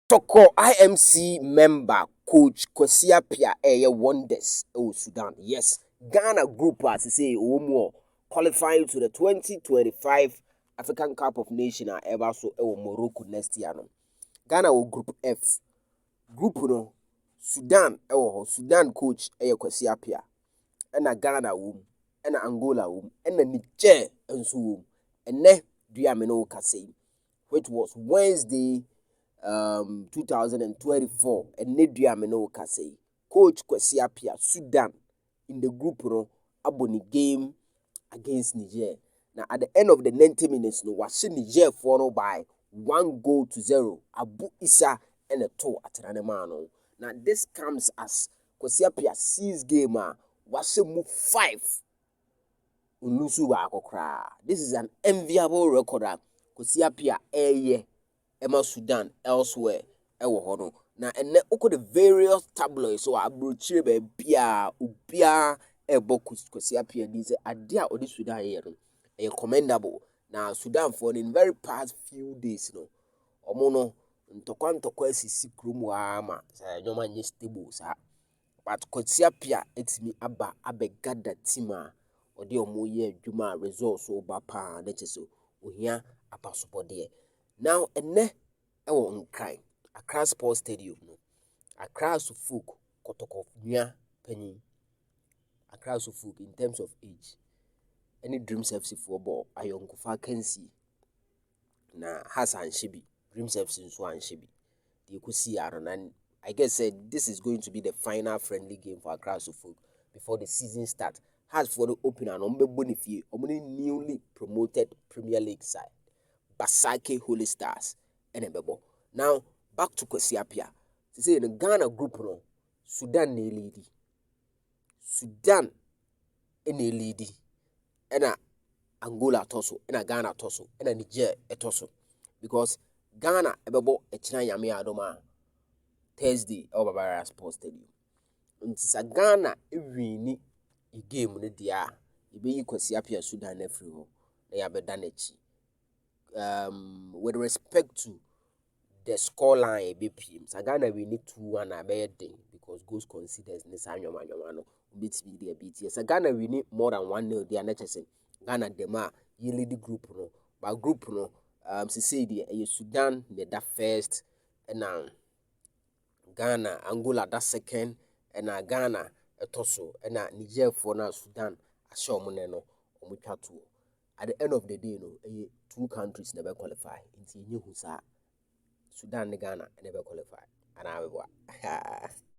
Kotoko IMC member coach KWESI APPIAH wonders Sudan. Yes, Ghana group as say more qualifying to the 2025 African Cup of Nations ever so Morocco next year. No. Ghana will group F. Group no Sudan Sudan coach KWESI APPIAH. And Ghana wom, and Angola wom, and Niger and so wom. And ne Diamino Kase, which was Wednesday 2024 and Nedriamino Kase. Coach KWESI APPIAH Sudan in the group no aboni game against Niger. Now at the end of the 90 minutes no was Niger follow by 1-0. Abu Issa and a two at Ranemano. Now this comes as KWESI APPIAH sees game was move 5 Unusu Wakokra. This is an enviable record. KWESI APPIAH Emma Sudan elsewhere hono na ene oko the various tabloids so abrochire be bia ubia KWESI APPIAH dis ade a odi Sudan here no commendable na Sudan for in very past few days no omo no ntokwa asisi krom ama sa nyoma nye stable sa but KWESI APPIAH etimi abegada team a odi omo ye adwuma results so ba pa na cheso ohia apasopode. Now, ene ewo nkran Accra Sports Stadium no. Accra Suffolk Kotoko nua panyin. Accra Suffolk in terms of age. Any Dreams FC football ayonkofa kansi na Hassan Shibi. Dreams FC nso an Shibi. The ekusi and I guess this is going to be the final friendly game for Accra Suffolk before the season starts. Has for the opener and Ombebonifie, only newly promoted Premier League side. Basake Holy Stars and Ebebo. Now back to KWESI APPIAH. They say in the Ghana group no, Sudan ne leadi. Sudan ne leadi. And Angola toso, and Ghana toso, and Niger toso. Because Ghana Ebebo China Yami Adoma Thursday over Babara Sports Stadium. And it's a Ghana win a game ne dia. Ibe KWESI APPIAH Sudan every ho. They have done it. With respect to the scoreline BPM, Ghana we need 2-1 a bad day because goals considers Nisanyo Manyamano beats me the BTS. Ghana we need more than 1-0. They are not saying Ghana Dema ye lead the group no, but group no say the Sudan that first and Ghana Angola that second and Ghana toso and Niger for now Sudan a show moneno omutatu. At the end of the day, no, 2 countries never qualify. Inti Sudan and Ghana never qualify. And I will